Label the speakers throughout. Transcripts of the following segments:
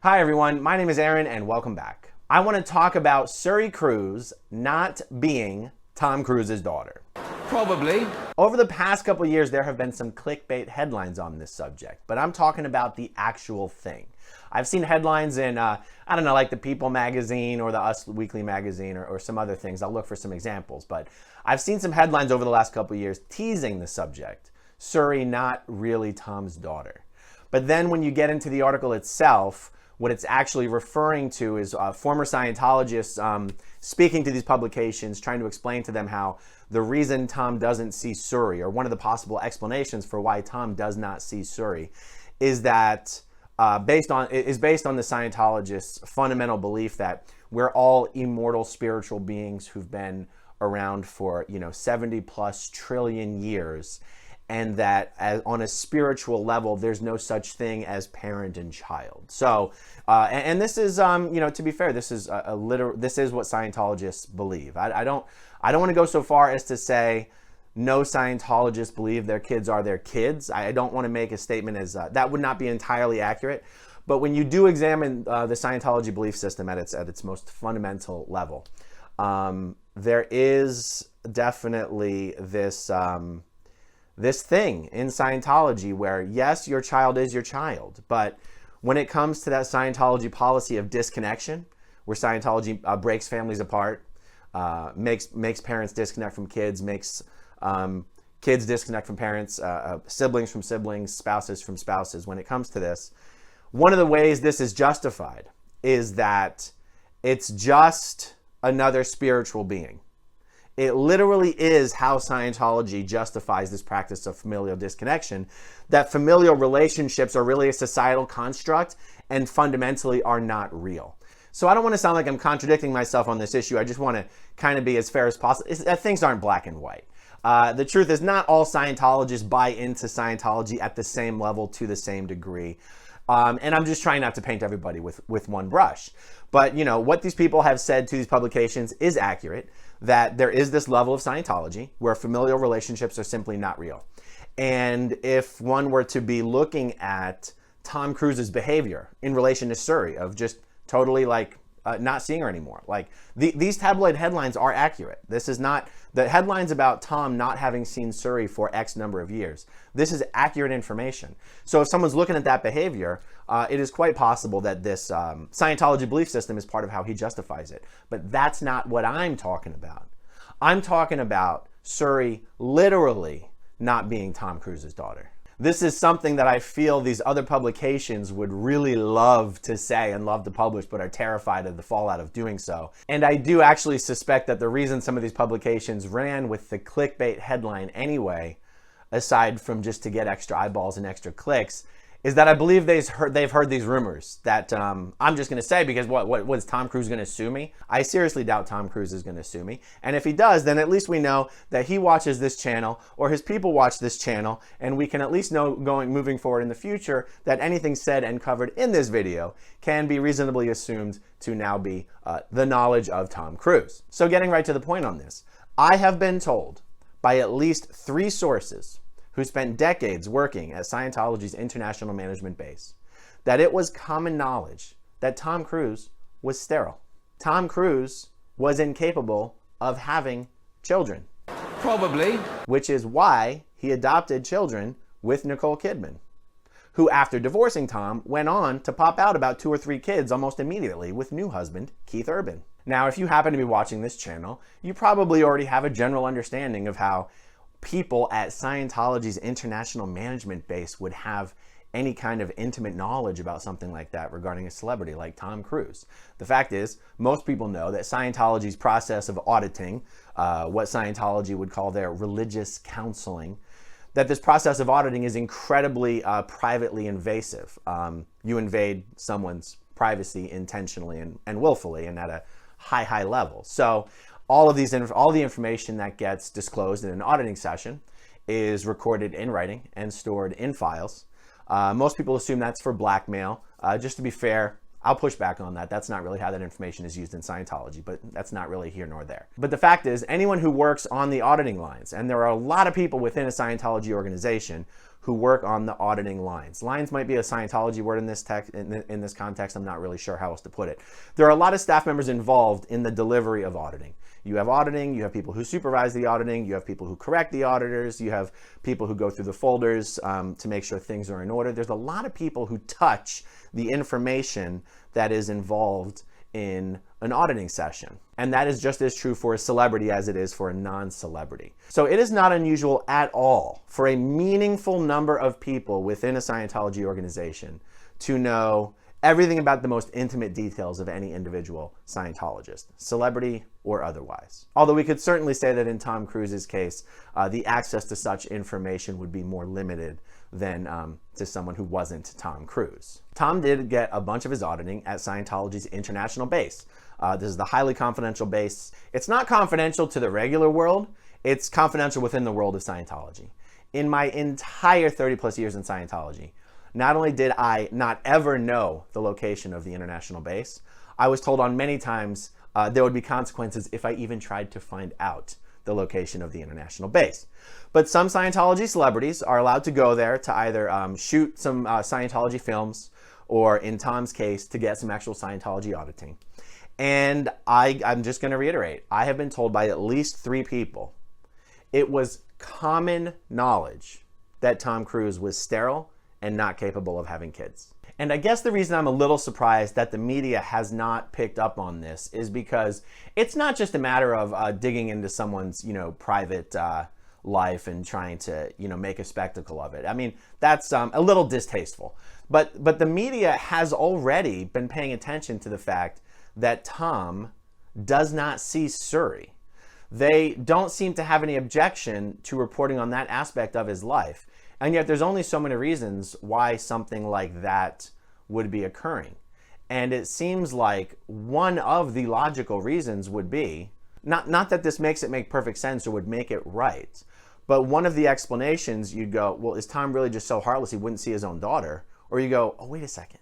Speaker 1: Hi everyone, my name is Aaron and welcome back. I want to talk about Suri Cruise not being Tom Cruise's daughter.
Speaker 2: Probably.
Speaker 1: Over the past couple of years, there have been some clickbait headlines on this subject, but I'm talking about the actual thing. I've seen headlines in, I don't know, like the People magazine or the Us Weekly magazine or some other things. I'll look for some examples, but I've seen some headlines over the last couple of years teasing the subject. Suri not really Tom's daughter. But then when you get into the article itself, what it's actually referring to is former Scientologists speaking to these publications, trying to explain to them how the reason Tom doesn't see Suri, or one of the possible explanations for why Tom does not see Suri, is that based on the Scientologists' fundamental belief that we're all immortal spiritual beings who've been around for 70 plus trillion years, and that on a spiritual level, there's no such thing as parent and child. So, and this is, to be fair, this is this is what Scientologists believe. I don't want to go so far as to say no Scientologists believe their kids are their kids. I don't want to make a statement as that would not be entirely accurate. But when you do examine the Scientology belief system at its most fundamental level, there is definitely this. This thing in Scientology where, yes, your child is your child, but when it comes to that Scientology policy of disconnection, where Scientology breaks families apart, makes parents disconnect from kids, makes kids disconnect from parents, siblings from siblings, spouses from spouses, when it comes to this, one of the ways this is justified is that it's just another spiritual being. It literally is how Scientology justifies this practice of familial disconnection, that familial relationships are really a societal construct and fundamentally are not real. So I don't want to sound like I'm contradicting myself on this issue. I just want to kind of be as fair as possible. Things aren't black and white. The truth is not all Scientologists buy into Scientology at the same level to the same degree. And I'm just trying not to paint everybody with one brush. But, what these people have said to these publications is accurate, that there is this level of Scientology where familial relationships are simply not real. And if one were to be looking at Tom Cruise's behavior in relation to Suri, of just totally not seeing her anymore. These tabloid headlines are accurate. This is not the headlines about Tom not having seen Suri for X number of years. This is accurate information. So if someone's looking at that behavior, it is quite possible that this Scientology belief system is part of how he justifies it. But that's not what I'm talking about. I'm talking about Suri literally not being Tom Cruise's daughter. This is something that I feel these other publications would really love to say and love to publish, but are terrified of the fallout of doing so. And I do actually suspect that the reason some of these publications ran with the clickbait headline anyway, aside from just to get extra eyeballs and extra clicks, is that I believe they've heard these rumors that I'm just going to say, because what is Tom Cruise going to sue me? I seriously doubt Tom Cruise is going to sue me. And if he does, then at least we know that he watches this channel, or his people watch this channel, and we can at least know moving forward in the future that anything said and covered in this video can be reasonably assumed to now be the knowledge of Tom Cruise. So getting right to the point on this, I have been told by at least 3 sources who spent decades working at Scientology's international management base, that it was common knowledge that Tom Cruise was sterile. Tom Cruise was incapable of having children.
Speaker 2: Probably.
Speaker 1: Which is why he adopted children with Nicole Kidman, who after divorcing Tom went on to pop out about 2 or 3 kids almost immediately with new husband Keith Urban. Now, if you happen to be watching this channel, you probably already have a general understanding of how people at Scientology's international management base would have any kind of intimate knowledge about something like that regarding a celebrity like Tom Cruise. The fact is, most people know that Scientology's process of auditing, what Scientology would call their religious counseling, that this process of auditing is incredibly privately invasive. You invade someone's privacy intentionally and willfully, and at a high level. So all the information that gets disclosed in an auditing session is recorded in writing and stored in files. Most people assume that's for blackmail. Just to be fair, I'll push back on that. That's not really how that information is used in Scientology, but that's not really here nor there. But the fact is, anyone who works on the auditing lines, and there are a lot of people within a Scientology organization who work on the auditing lines. Lines might be a Scientology word in this text, in this context. I'm not really sure how else to put it. There are a lot of staff members involved in the delivery of auditing. You have auditing, you have people who supervise the auditing, you have people who correct the auditors, you have people who go through the folders to make sure things are in order. There's a lot of people who touch the information that is involved in an auditing session. And that is just as true for a celebrity as it is for a non-celebrity. So it is not unusual at all for a meaningful number of people within a Scientology organization to know everything about the most intimate details of any individual Scientologist, celebrity or otherwise. Although we could certainly say that in Tom Cruise's case, the access to such information would be more limited than to someone who wasn't Tom Cruise. Tom did get a bunch of his auditing at Scientology's international base. This is the highly confidential base. It's not confidential to the regular world, it's confidential within the world of Scientology. In my entire 30 plus years in Scientology, not only did I not ever know the location of the international base, I was told on many times there would be consequences if I even tried to find out the location of the international base. But some Scientology celebrities are allowed to go there to either shoot some Scientology films or, in Tom's case, to get some actual Scientology auditing. And I'm just going to reiterate, I have been told by at least 3 people it was common knowledge that Tom Cruise was sterile and not capable of having kids. And I guess the reason I'm a little surprised that the media has not picked up on this is because it's not just a matter of digging into someone's, private life and trying to, make a spectacle of it. I mean, that's a little distasteful. But the media has already been paying attention to the fact that Tom does not see Suri. They don't seem to have any objection to reporting on that aspect of his life. And yet there's only so many reasons why something like that would be occurring. And it seems like one of the logical reasons would be, not that this makes it make perfect sense or would make it right, but one of the explanations you'd go, well, is Tom really just so heartless he wouldn't see his own daughter? Or you go, oh, wait a second.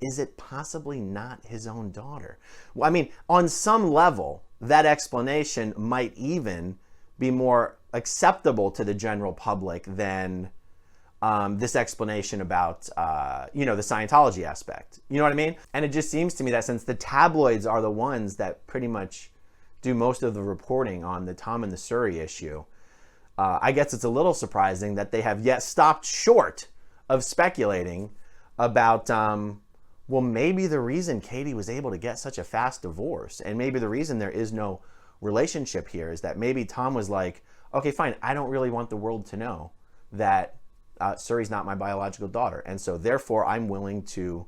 Speaker 1: Is it possibly not his own daughter? Well, I mean, on some level, that explanation might even be more acceptable to the general public than this explanation about, the Scientology aspect. You know what I mean? And it just seems to me that since the tabloids are the ones that pretty much do most of the reporting on the Tom and the Suri issue, I guess it's a little surprising that they have yet stopped short of speculating about, well, maybe the reason Katie was able to get such a fast divorce, and maybe the reason there is no relationship here, is that maybe Tom was like, okay, fine, I don't really want the world to know that Suri's not my biological daughter. And so therefore I'm willing to,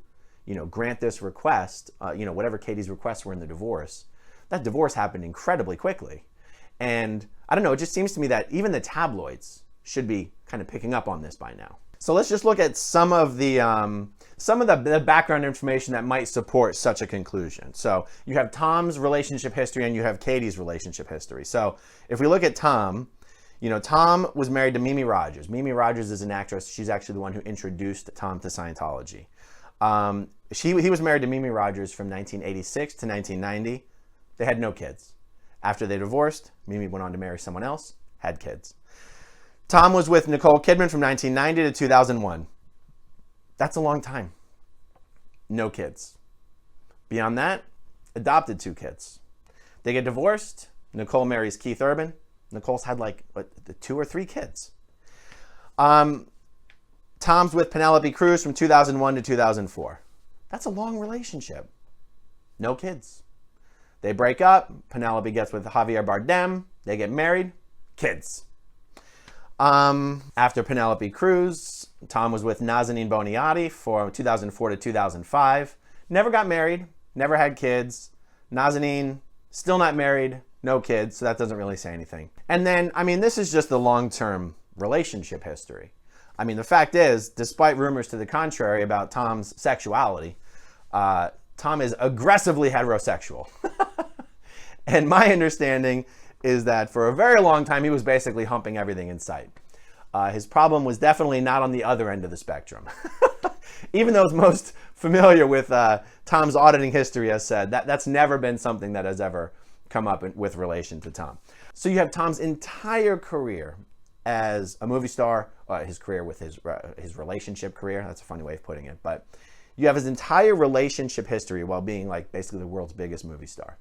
Speaker 1: grant this request, whatever Katie's requests were in the divorce. That divorce happened incredibly quickly. And I don't know, it just seems to me that even the tabloids should be kind of picking up on this by now. So let's just look at some of the background information that might support such a conclusion. So you have Tom's relationship history and you have Katie's relationship history. So if we look at Tom, Tom was married to Mimi Rogers. Mimi Rogers is an actress. She's actually the one who introduced Tom to Scientology. He was married to Mimi Rogers from 1986 to 1990. They had no kids. After they divorced, Mimi went on to marry someone else, had kids. Tom was with Nicole Kidman from 1990 to 2001. That's a long time. No kids. Beyond that, adopted 2 kids. They get divorced. Nicole marries Keith Urban. Nicole's had 2 or 3 kids. Tom's with Penelope Cruz from 2001 to 2004. That's a long relationship. No kids. They break up. Penelope gets with Javier Bardem. They get married. Kids. After Penelope Cruz, Tom was with Nazanin Boniati from 2004 to 2005. Never got married. Never had kids. Nazanin, still not married. No kids, so that doesn't really say anything. And then, this is just the long-term relationship history. The fact is, despite rumors to the contrary about Tom's sexuality, Tom is aggressively heterosexual. And my understanding is that for a very long time, he was basically humping everything in sight. His problem was definitely not on the other end of the spectrum. Even those most familiar with Tom's auditing history has said, that's never been something that has ever come up with relation to Tom. So you have Tom's entire career as a movie star, his career with his relationship career. That's a funny way of putting it. But you have his entire relationship history while being like basically the world's biggest movie star.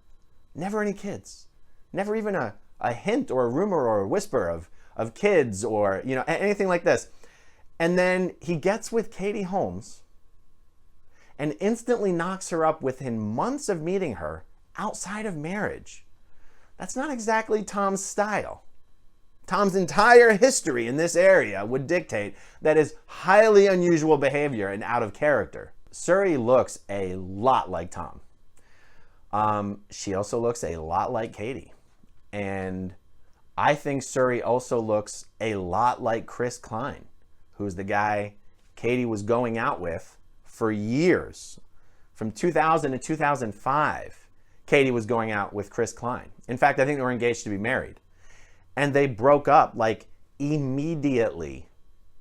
Speaker 1: Never any kids. Never even a hint or a rumor or a whisper of kids or, you know, anything like this. And then he gets with Katie Holmes and instantly knocks her up within months of meeting her outside of marriage. That's not exactly Tom's style. Tom's entire history in this area would dictate that is highly unusual behavior and out of character. Suri looks a lot like Tom. She also looks a lot like Katie. And I think Suri also looks a lot like Chris Klein, who's the guy Katie was going out with for years. From 2000 to 2005, Katie was going out with Chris Klein. In fact, I think they were engaged to be married. And they broke up like immediately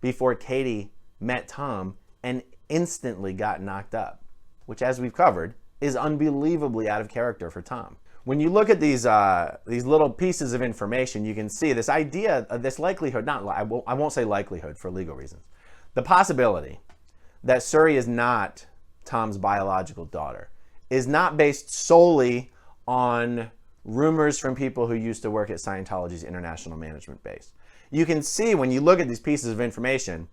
Speaker 1: before Katie met Tom and instantly got knocked up, which, as we've covered, is unbelievably out of character for Tom. When you look at these little pieces of information, you can see this idea, this likelihood, I won't say likelihood for legal reasons, the possibility that Suri is not Tom's biological daughter is not based solely on rumors from people who used to work at Scientology's international management base. You can see when you look at these pieces of information,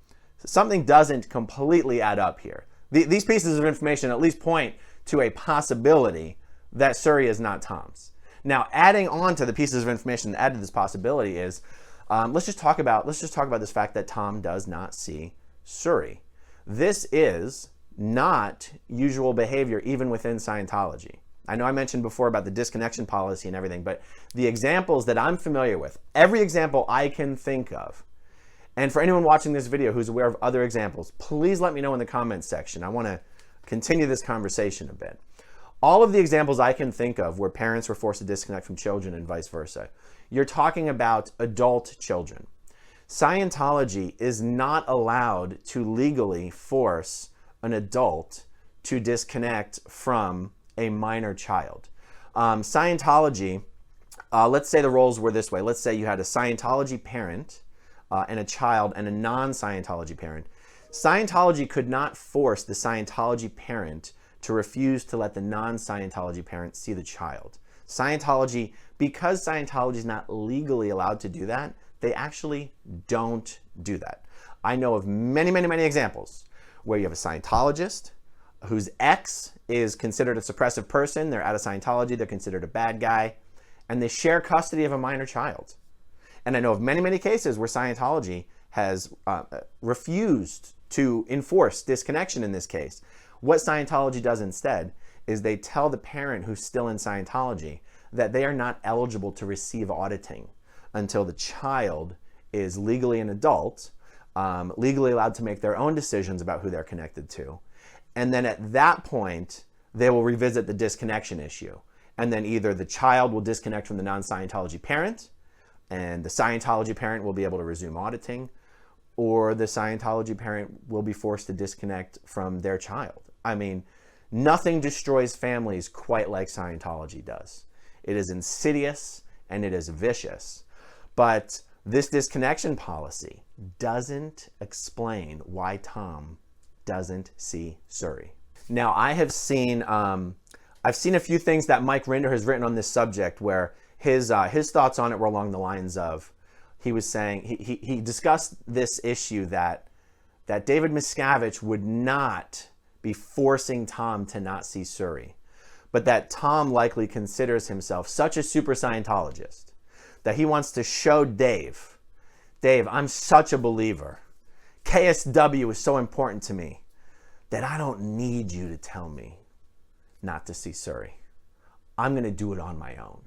Speaker 1: something doesn't completely add up here. These pieces of information at least point to a possibility that Suri is not Tom's. Now, adding on to the pieces of information that add to this possibility is, let's just talk about this fact that Tom does not see Suri. This is not usual behavior even within Scientology. I know I mentioned before about the disconnection policy and everything, but the examples that I'm familiar with, every example I can think of, and for anyone watching this video who's aware of other examples, please let me know in the comments section. I want to continue this conversation a bit. All of the examples I can think of where parents were forced to disconnect from children and vice versa, you're talking about adult children. Scientology is not allowed to legally force an adult to disconnect from a minor child. Scientology, let's say the roles were this way. Let's say you had a Scientology parent and a child and a non-Scientology parent. Scientology could not force the Scientology parent to refuse to let the non-Scientology parent see the child. Scientology, because Scientology is not legally allowed to do that, they actually don't do that. I know of many, many, many examples where you have a Scientologist whose ex is considered a suppressive person, they're out of Scientology, they're considered a bad guy, and they share custody of a minor child. And I know of many, many cases where Scientology has refused to enforce disconnection in this case. What Scientology does instead is they tell the parent who's still in Scientology that they are not eligible to receive auditing until the child is legally an adult, legally allowed to make their own decisions about who they're connected to. And then at that point, they will revisit the disconnection issue. And then either the child will disconnect from the non-Scientology parent, and the Scientology parent will be able to resume auditing, or the Scientology parent will be forced to disconnect from their child. I mean, nothing destroys families quite like Scientology does. It is insidious and it is vicious. But this disconnection policy doesn't explain why Tom doesn't see Suri. Now, I've seen a few things that Mike Rinder has written on this subject where his thoughts on it were along the lines of, he was saying, he discussed this issue that David Miscavige would not be forcing Tom to not see Suri, but that Tom likely considers himself such a super Scientologist that he wants to show Dave, I'm such a believer. KSW is so important to me that I don't need you to tell me not to see Suri. I'm going to do it on my own.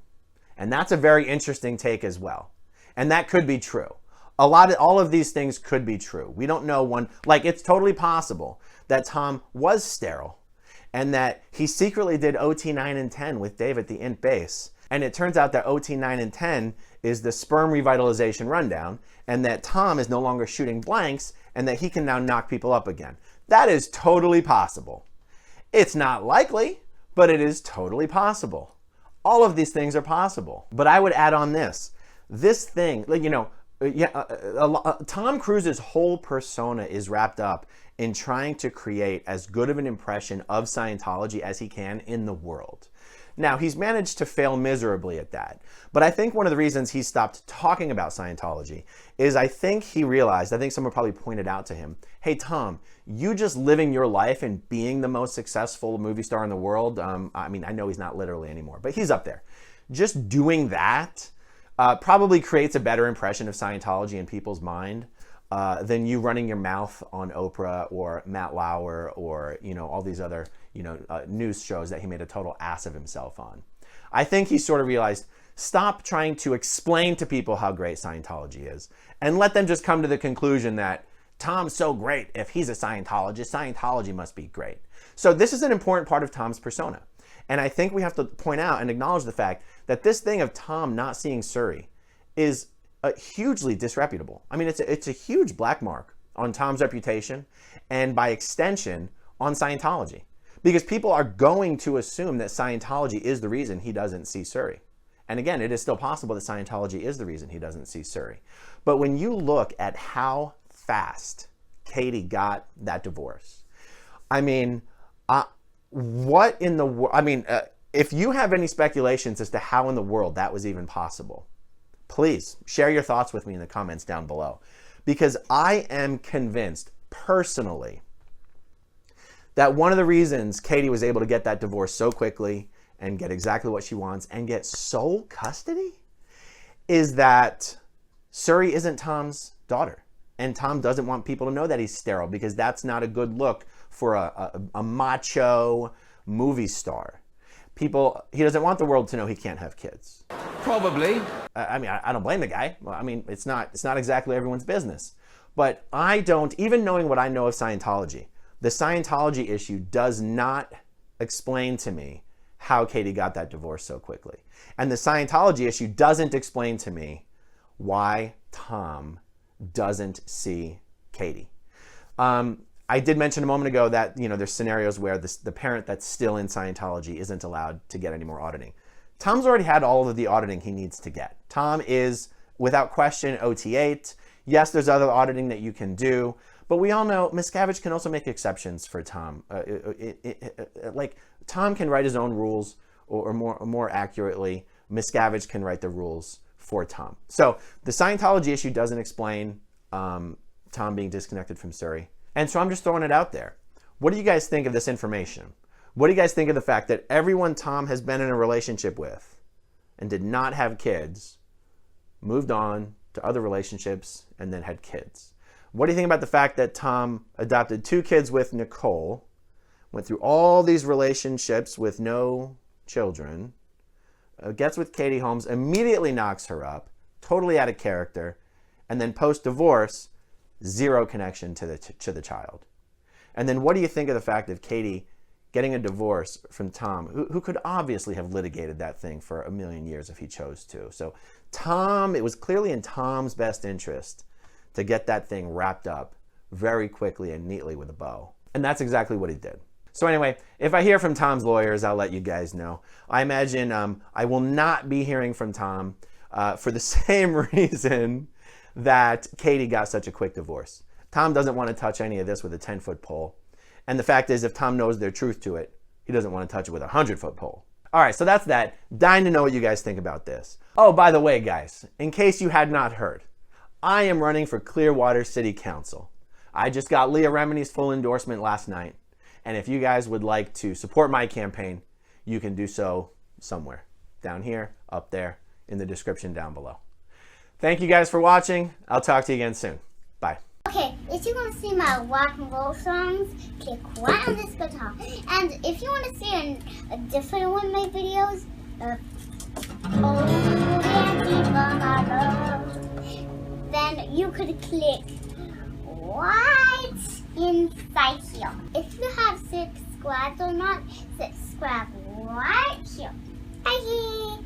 Speaker 1: And that's a very interesting take as well. And that could be true. All of these things could be true. We don't know one, like it's totally possible that Tom was sterile and that he secretly did OT 9 and 10 with Dave at the int base. And it turns out that OT 9 and 10 is the sperm revitalization rundown, and that Tom is no longer shooting blanks and that he can now knock people up again. That is totally possible. It's not likely, but it is totally possible. All of these things are possible. But I would add on this thing, like, Tom Cruise's whole persona is wrapped up in trying to create as good of an impression of Scientology as he can in the world. Now, he's managed to fail miserably at that. But I think one of the reasons he stopped talking about Scientology is I think he realized, I think someone probably pointed out to him, hey, Tom, you just living your life and being the most successful movie star in the world, I mean, I know he's not literally anymore, but he's up there. Just doing that probably creates a better impression of Scientology in people's mind than you running your mouth on Oprah or Matt Lauer or, all these other, news shows that he made a total ass of himself on. I think he sort of realized, stop trying to explain to people how great Scientology is and let them just come to the conclusion that Tom's so great. If he's a Scientologist, Scientology must be great. So this is an important part of Tom's persona. And I think we have to point out and acknowledge the fact that this thing of Tom not seeing Suri is hugely disreputable. I mean, it's a huge black mark on Tom's reputation and by extension on Scientology. Because people are going to assume that Scientology is the reason he doesn't see Suri. And again, it is still possible that Scientology is the reason he doesn't see Suri. But when you look at how fast Katie got that divorce, I mean, what in the world? I mean, if you have any speculations as to how in the world that was even possible, please share your thoughts with me in the comments down below. Because I am convinced personally that one of the reasons Katie was able to get that divorce so quickly and get exactly what she wants and get sole custody is that Suri isn't Tom's daughter. And Tom doesn't want people to know that he's sterile because that's not a good look for a macho movie star. He doesn't want the world to know he can't have kids.
Speaker 2: Probably.
Speaker 1: I mean, I don't blame the guy. Well, I mean, it's not exactly everyone's business. But I don't, even knowing what I know of Scientology, the Scientology issue does not explain to me how Katie got that divorce so quickly. And the Scientology issue doesn't explain to me why Tom doesn't see Katie. I did mention a moment ago that, there's scenarios where the parent that's still in Scientology isn't allowed to get any more auditing. Tom's already had all of the auditing he needs to get. Tom is, without question, OT8. Yes, there's other auditing that you can do, but we all know Miscavige can also make exceptions for Tom. Like, Tom can write his own rules, or more accurately, Miscavige can write the rules for Tom. So the Scientology issue doesn't explain Tom being disconnected from Suri. And so I'm just throwing it out there. What do you guys think of this information? What do you guys think of the fact that everyone Tom has been in a relationship with and did not have kids moved on to other relationships and then had kids? What do you think about the fact that Tom adopted 2 kids with Nicole, went through all these relationships with no children, gets with Katie Holmes, immediately knocks her up, totally out of character, and then post-divorce, 0 connection to the child? And then what do you think of the fact of Katie getting a divorce from Tom, who could obviously have litigated that thing for a million years if he chose to? So Tom, it was clearly in Tom's best interest to get that thing wrapped up very quickly and neatly with a bow. And that's exactly what he did. So anyway, if I hear from Tom's lawyers, I'll let you guys know. I imagine I will not be hearing from Tom for the same reason that Katie got such a quick divorce. Tom doesn't want to touch any of this with a 10-foot pole. And the fact is, if Tom knows there's truth to it, he doesn't want to touch it with a 100-foot pole. All right, so that's that. Dying to know what you guys think about this. Oh, by the way, guys, in case you had not heard, I am running for Clearwater City Council. I just got Leah Remini's full endorsement last night. And if you guys would like to support my campaign, you can do so somewhere. Down here, up there, in the description down below. Thank you guys for watching. I'll talk to you again soon. Bye.
Speaker 3: Okay, if you want to see my rock and roll songs, click right on this guitar. And if you want to see a different one of my videos, then you could click right inside here. If you have subscribed or not, subscribe right